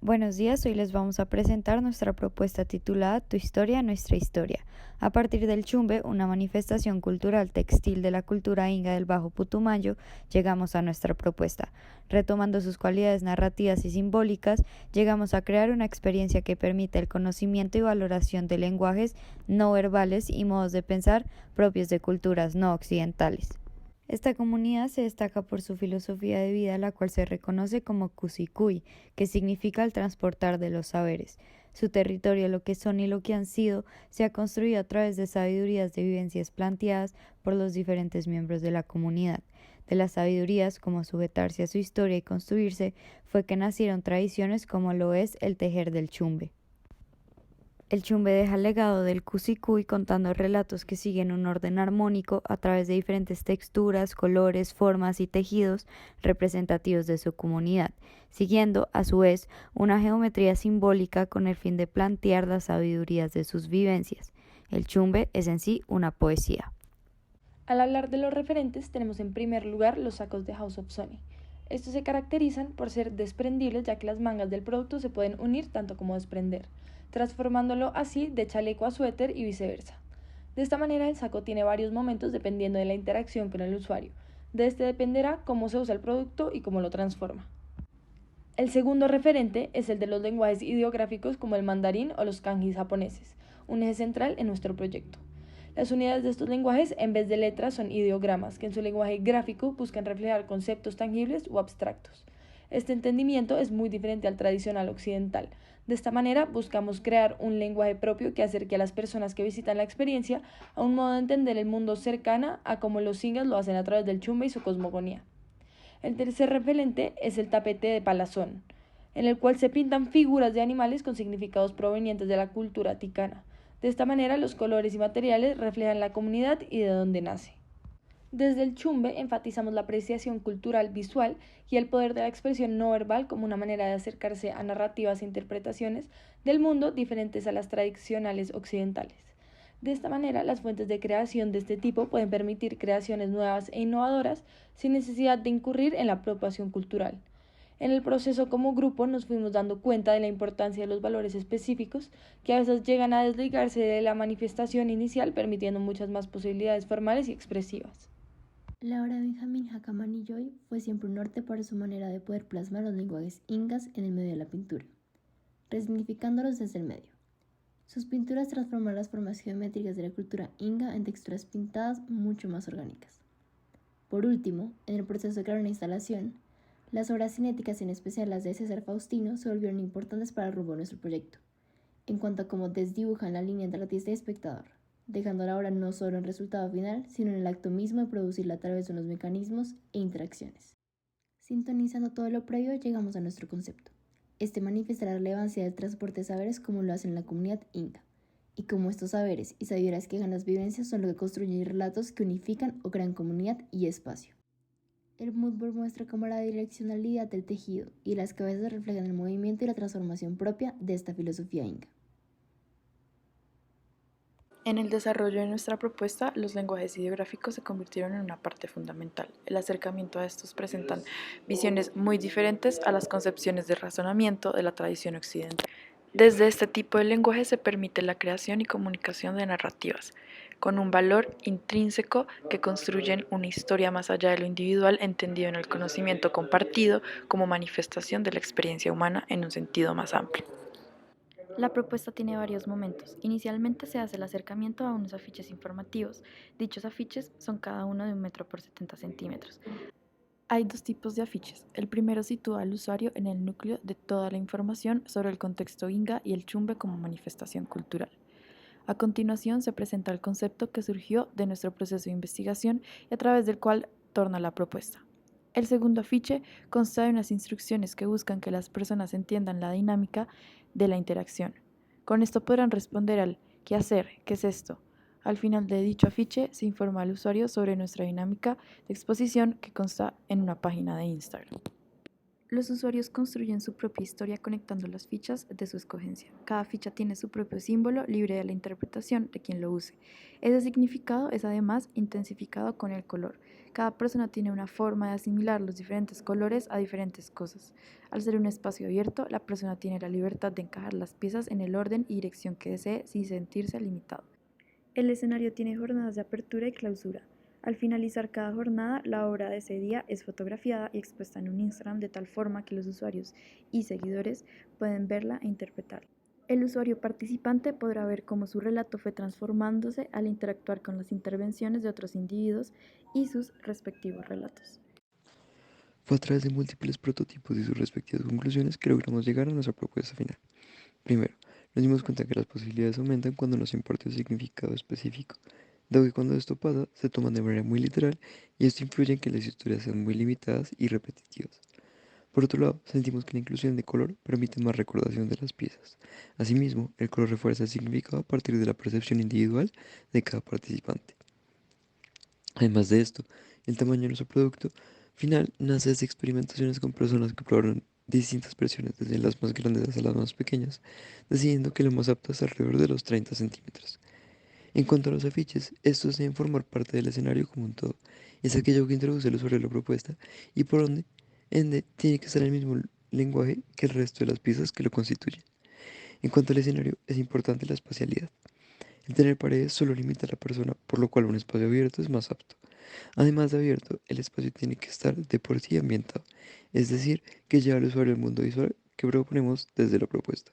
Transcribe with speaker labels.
Speaker 1: Buenos días, hoy les vamos a presentar nuestra propuesta titulada Tu historia, nuestra historia. A partir del Chumbe, una manifestación cultural textil de la cultura inga del Bajo Putumayo, llegamos a nuestra propuesta. Retomando sus cualidades narrativas y simbólicas, llegamos a crear una experiencia que permita el conocimiento y valoración de lenguajes no verbales y modos de pensar propios de culturas no occidentales. Esta comunidad se destaca por su filosofía de vida, la cual se reconoce como Cusicuy, que significa el transportar de los saberes. Su territorio, lo que son y lo que han sido, se ha construido a través de sabidurías de vivencias planteadas por los diferentes miembros de la comunidad. De las sabidurías, como sujetarse a su historia y construirse, fue que nacieron tradiciones como lo es el tejer del chumbe. El chumbe deja el legado del cusicuy contando relatos que siguen un orden armónico a través de diferentes texturas, colores, formas y tejidos representativos de su comunidad, siguiendo, a su vez, una geometría simbólica con el fin de plantear las sabidurías de sus vivencias. El chumbe es en sí una poesía.
Speaker 2: Al hablar de los referentes, tenemos en primer lugar los sacos de House of Sony. Estos se caracterizan por ser desprendibles, ya que las mangas del producto se pueden unir tanto como desprender, transformándolo así de chaleco a suéter y viceversa. De esta manera, el saco tiene varios momentos dependiendo de la interacción con el usuario. De este dependerá cómo se usa el producto y cómo lo transforma. El segundo referente es el de los lenguajes ideográficos como el mandarín o los kanjis japoneses, un eje central en nuestro proyecto. Las unidades de estos lenguajes, en vez de letras, son ideogramas, que en su lenguaje gráfico buscan reflejar conceptos tangibles o abstractos. Este entendimiento es muy diferente al tradicional occidental. De esta manera, buscamos crear un lenguaje propio que acerque a las personas que visitan la experiencia a un modo de entender el mundo cercana a como los singas lo hacen a través del chumbe y su cosmogonía. El tercer referente es el tapete de palazón, en el cual se pintan figuras de animales con significados provenientes de la cultura ticana. De esta manera, los colores y materiales reflejan la comunidad y de dónde nace. Desde el chumbe enfatizamos la apreciación cultural visual y el poder de la expresión no verbal como una manera de acercarse a narrativas e interpretaciones del mundo diferentes a las tradicionales occidentales. De esta manera, las fuentes de creación de este tipo pueden permitir creaciones nuevas e innovadoras sin necesidad de incurrir en la apropiación cultural. En el proceso como grupo nos fuimos dando cuenta de la importancia de los valores específicos que a veces llegan a desligarse de la manifestación inicial, permitiendo muchas más posibilidades formales y expresivas.
Speaker 3: La obra de Benjamín Jacamanilloy fue siempre un norte para su manera de poder plasmar los lenguajes ingas en el medio de la pintura, resignificándolos desde el medio. Sus pinturas transforman las formas geométricas de la cultura inga en texturas pintadas mucho más orgánicas. Por último, en el proceso de crear una instalación, las obras cinéticas, en especial las de César Faustino, se volvieron importantes para el rumbo de nuestro proyecto, en cuanto a cómo desdibujan la línea entre artista y espectador, dejando la obra no solo en el resultado final, sino en el acto mismo de producirla a través de unos mecanismos e interacciones. Sintonizando todo lo previo, llegamos a nuestro concepto. Este manifiesta la relevancia del transporte de saberes como lo hacen en la comunidad inca, y cómo estos saberes y sabidurías que ganan las vivencias son lo que construyen relatos que unifican o crean comunidad y espacio. El moodboard muestra cómo la direccionalidad del tejido y las cabezas reflejan el movimiento y la transformación propia de esta filosofía inca.
Speaker 4: En el desarrollo de nuestra propuesta, los lenguajes ideográficos se convirtieron en una parte fundamental. El acercamiento a estos presentan visiones muy diferentes a las concepciones de razonamiento de la tradición occidental. Desde este tipo de lenguaje se permite la creación y comunicación de narrativas, con un valor intrínseco que construyen una historia más allá de lo individual, entendido en el conocimiento compartido como manifestación de la experiencia humana en un sentido más amplio.
Speaker 5: La propuesta tiene varios momentos. Inicialmente se hace el acercamiento a unos afiches informativos. Dichos afiches son cada uno de 1 metro por 70 centímetros.
Speaker 4: Hay dos tipos de afiches. El primero sitúa al usuario en el núcleo de toda la información sobre el contexto inga y el chumbe como manifestación cultural. A continuación se presenta el concepto que surgió de nuestro proceso de investigación y a través del cual torna la propuesta. El segundo afiche consta de unas instrucciones que buscan que las personas entiendan la dinámica de la interacción. Con esto podrán responder al ¿qué hacer? ¿Qué es esto? Al final de dicho afiche se informa al usuario sobre nuestra dinámica de exposición que consta en una página de Instagram.
Speaker 5: Los usuarios construyen su propia historia conectando las fichas de su escogencia. Cada ficha tiene su propio símbolo, libre de la interpretación de quien lo use. Ese significado es además intensificado con el color. Cada persona tiene una forma de asimilar los diferentes colores a diferentes cosas. Al ser un espacio abierto, la persona tiene la libertad de encajar las piezas en el orden y dirección que desee sin sentirse limitado. El escenario tiene jornadas de apertura y clausura. Al finalizar cada jornada, la obra de ese día es fotografiada y expuesta en un Instagram de tal forma que los usuarios y seguidores pueden verla e interpretarla. El usuario participante podrá ver cómo su relato fue transformándose al interactuar con las intervenciones de otros individuos y sus respectivos relatos.
Speaker 6: Fue a través de múltiples prototipos y sus respectivas conclusiones que logramos llegar a nuestra propuesta final. Primero, nos dimos cuenta que las posibilidades aumentan cuando no se imparte un significado específico, dado que cuando esto pasa se toman de manera muy literal y esto influye en que las historias sean muy limitadas y repetitivas. Por otro lado, sentimos que la inclusión de color permite más recordación de las piezas. Asimismo, el color refuerza el significado a partir de la percepción individual de cada participante. Además de esto, el tamaño de nuestro producto final nace de experimentaciones con personas que probaron distintas versiones, desde las más grandes hasta las más pequeñas, decidiendo que lo más apto es alrededor de los 30 centímetros. En cuanto a los afiches, estos deben formar parte del escenario como un todo. Es aquello que introduce el usuario a la propuesta y ende tiene que ser el mismo lenguaje que el resto de las piezas que lo constituyen. En cuanto al escenario, es importante la espacialidad. El tener paredes solo limita a la persona, por lo cual un espacio abierto es más apto. Además de abierto, el espacio tiene que estar de por sí ambientado, es decir, que lleva al usuario al mundo visual que proponemos desde la propuesta.